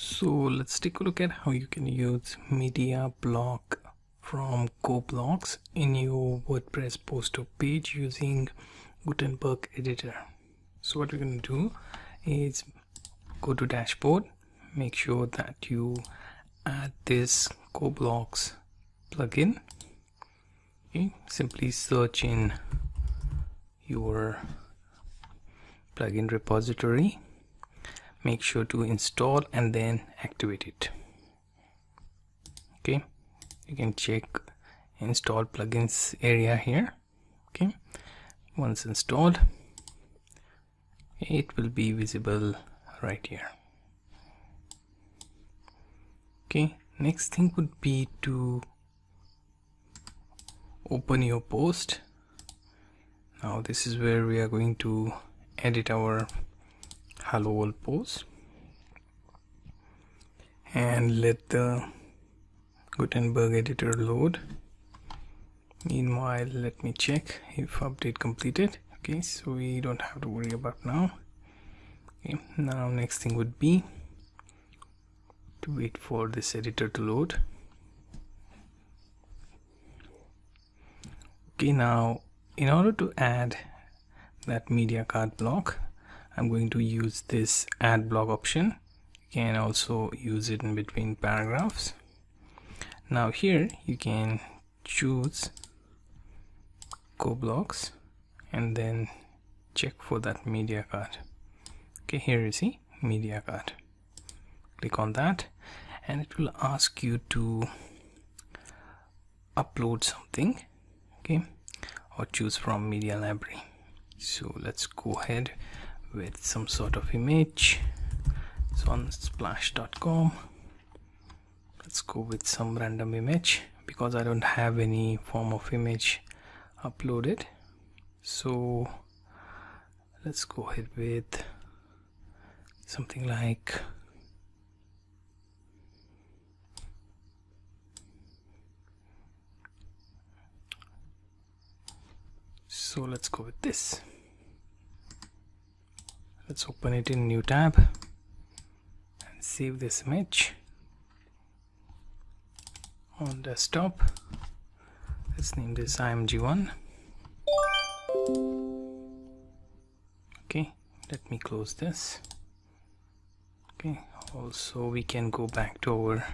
So let's take a look at how you can use media block from GoBlocks in your WordPress poster page using Gutenberg editor. So what we're going to do is go to dashboard, make sure that you add this GoBlocks plugin. Okay, simply search in your plugin repository, make sure to install and then activate it. Okay, you can check install plugins area here. Okay, once installed, it will be visible right here. Okay, next thing would be to open your post. Now this is where we are going to edit our hello world post, and let the Gutenberg editor load. Meanwhile, let me check if update completed. Okay, so we don't have to worry about now. Okay, now next thing would be to wait for this editor to load. Okay, now in order to add that media card block, I'm going to use this add block option. You can also use it in between paragraphs. Now here you can choose GoBlocks and then check for that media card. Okay, here you see media card. Click on that and it will ask you to upload something, okay, or choose from media library. So let's go ahead with some sort of image. So on splash.com, let's go with some random image because I don't have any form of image uploaded. So let's go ahead with something like let's go with this. Let's open it in new tab and save this image on desktop. Let's name this img1. Okay, let me close this. Okay, also we can go back to our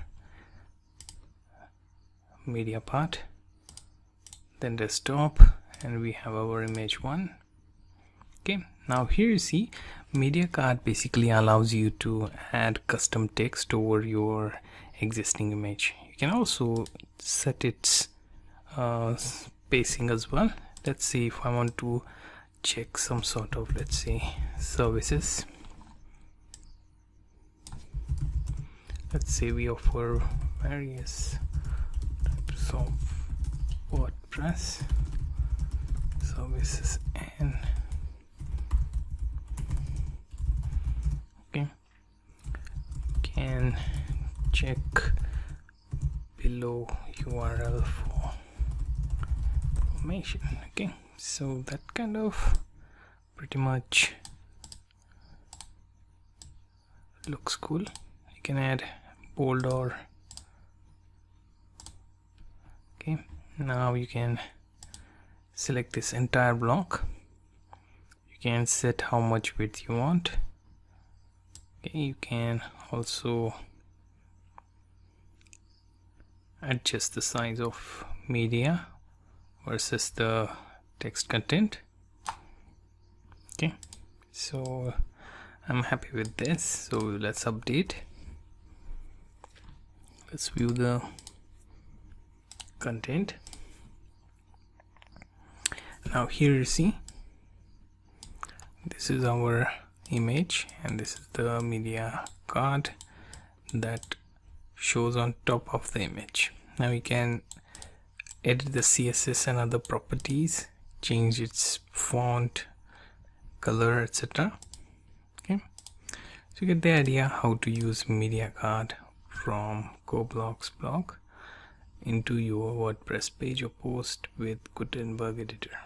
media part, then desktop, and we have our image one. Okay, now here you see media card basically allows you to add custom text over your existing image. You can also set its spacing as well. Let's see if I want to check some sort of, let's say, services. Let's say we offer various types of WordPress services, and okay, can check below URL for information. Okay, so that kind of pretty much looks cool. You can add bold or okay. Now you can select this entire block. You can set how much width you want. Okay, you can also adjust the size of media versus the text content. Okay, so I'm happy with this, so let's update. Let's view the content. Now here you see this is our image and this is the media card that shows on top of the image. Now you can edit the CSS and other properties, change its font, color, etc. Okay, so you get the idea how to use media card from GoBlocks block into your WordPress page or post with Gutenberg editor.